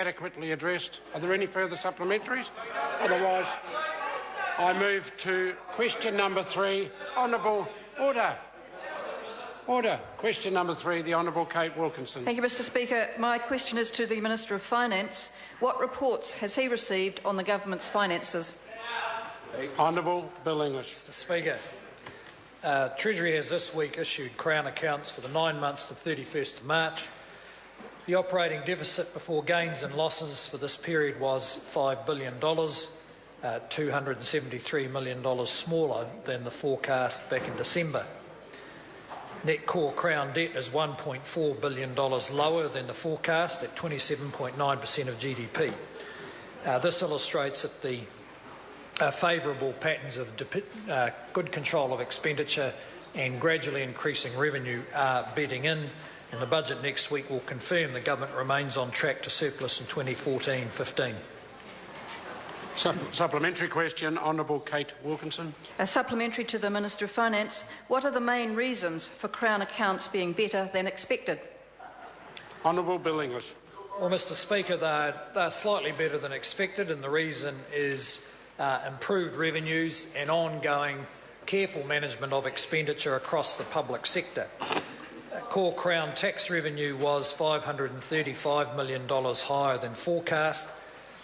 adequately addressed. Are there any further supplementaries? Otherwise, I move to question number 3. Honourable Order. Order. Question number 3, the Honourable Kate Wilkinson. Thank you, Mr Speaker. My question is to the Minister of Finance. What reports has he received on the government's finances? Honourable Bill English. Mr Speaker, Treasury has this week issued Crown accounts for the 9 months to 31st of March. The operating deficit before gains and losses for this period was $5 billion, $273 million smaller than the forecast back in December. Net core Crown debt is $1.4 billion lower than the forecast at 27.9% of GDP. This illustrates that the favourable patterns of good control of expenditure and gradually increasing revenue are bedding in, and the budget next week will confirm the government remains on track to surplus in 2014-15. Supplementary question, Honourable Kate Wilkinson. A supplementary to the Minister of Finance. What are the main reasons for Crown accounts being better than expected? Honourable Bill English. Well, Mr Speaker, they're slightly better than expected, and the reason is improved revenues and ongoing careful management of expenditure across the public sector. Core Crown tax revenue was $535 million higher than forecast,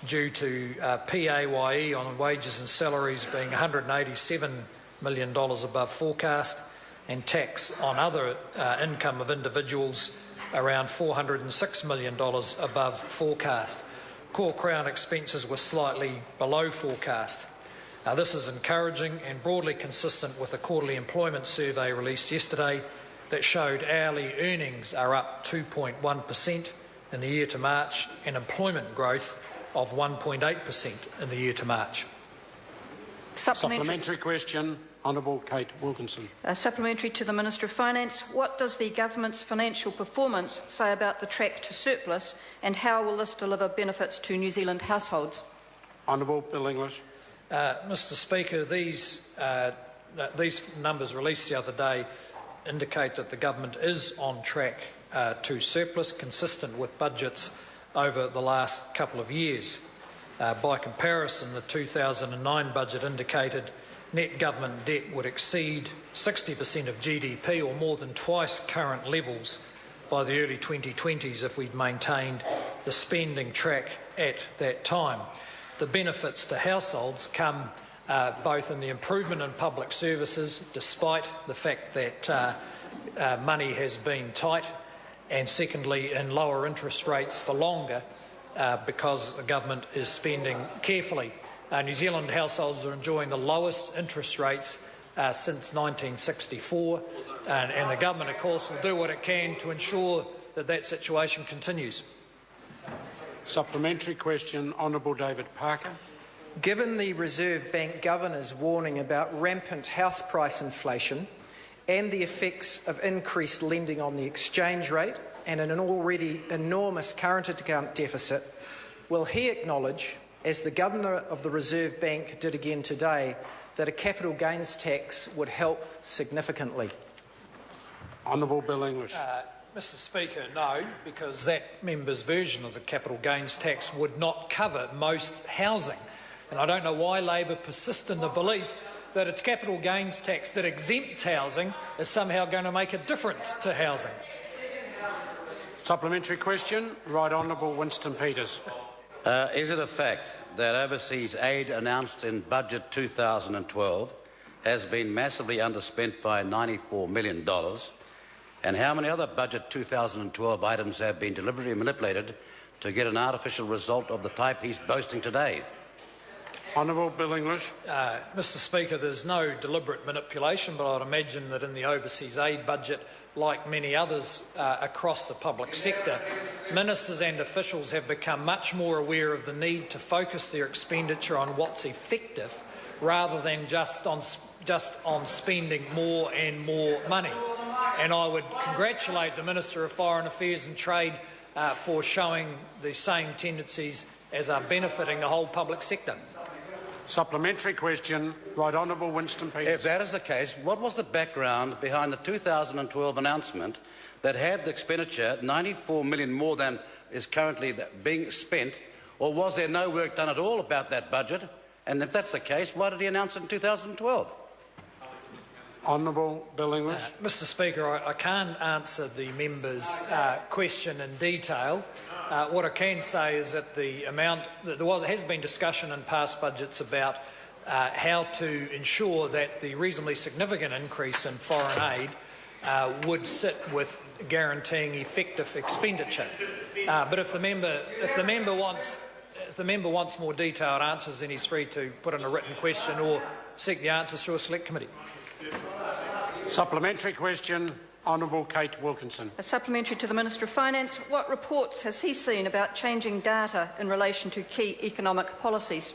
due to PAYE on wages and salaries being $187 million above forecast, and tax on other income of individuals around $406 million above forecast. Core Crown expenses were slightly below forecast. This is encouraging and broadly consistent with a quarterly employment survey released yesterday that showed hourly earnings are up 2.1% in the year to March, and employment growth of 1.8% in the year to March. Supplementary question, Honourable Kate Wilkinson. Supplementary to the Minister of Finance. What does the government's financial performance say about the track to surplus, and how will this deliver benefits to New Zealand households? Honourable Bill English. Mr Speaker, these numbers released the other day indicate that the government is on track to surplus, consistent with budgets over the last couple of years. By comparison, the 2009 budget indicated net government debt would exceed 60% of GDP, or more than twice current levels, by the early 2020s if we'd maintained the spending track at that time. The benefits to households come both in the improvement in public services, despite the fact that money has been tight, and secondly in lower interest rates for longer because the government is spending carefully. New Zealand households are enjoying the lowest interest rates since 1964, and the government, of course, will do what it can to ensure that that situation continues. Supplementary question, Honourable David Parker. Given the Reserve Bank Governor's warning about rampant house price inflation and the effects of increased lending on the exchange rate and an already enormous current account deficit, will he acknowledge, as the Governor of the Reserve Bank did again today, that a capital gains tax would help significantly? Honourable Bill English. Mr Speaker, no, because that member's version of the capital gains tax would not cover most housing. And I don't know why Labor persist in the belief that a capital gains tax that exempts housing is somehow going to make a difference to housing. Supplementary question, Right Honourable Winston Peters. Is it a fact that overseas aid announced in Budget 2012 has been massively underspent by $94 million? And how many other Budget 2012 items have been deliberately manipulated to get an artificial result of the type he's boasting today? Honourable Bill English. Mr Speaker, there's no deliberate manipulation, but I'd imagine that in the overseas aid budget, like many others across the public sector, ministers and officials have become much more aware of the need to focus their expenditure on what's effective rather than just on spending more and more money. And I would congratulate the Minister of Foreign Affairs and Trade for showing the same tendencies as are benefiting the whole public sector. Supplementary question, Right Honourable Winston Peters. If that is the case, what was the background behind the 2012 announcement that had the expenditure 94 million more than is currently being spent, or was there no work done at all about that budget? And if that's the case, why did he announce it in 2012? Honourable Bill English. Mr Speaker, I can't answer the member's question in detail. What I can say is that the amount that has been discussion in past budgets about how to ensure that the reasonably significant increase in foreign aid would sit with guaranteeing effective expenditure. But if the member wants more detailed answers, then he's free to put in a written question or seek the answers through a select committee. Supplementary question, Honourable Kate Wilkinson. A supplementary to the Minister of Finance. What reports has he seen about changing data in relation to key economic policies?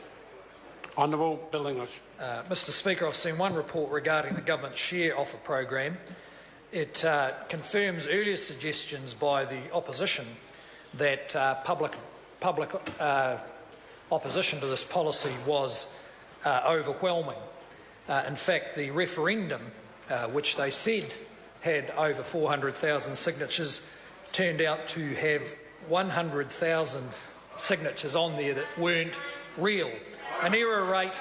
Honourable Bill English. Mr Speaker, I've seen one report regarding the government's share offer program. It confirms earlier suggestions by the opposition that public opposition to this policy was overwhelming. In fact, the referendum, which they said had over 400,000 signatures, turned out to have 100,000 signatures on there that weren't real. An error rate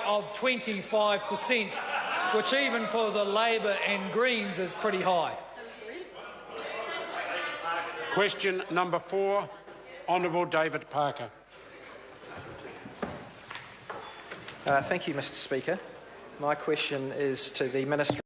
of 25%, which even for the Labor and Greens is pretty high. Question number 4, Honourable David Parker. Thank you, Mr Speaker. My question is to the Minister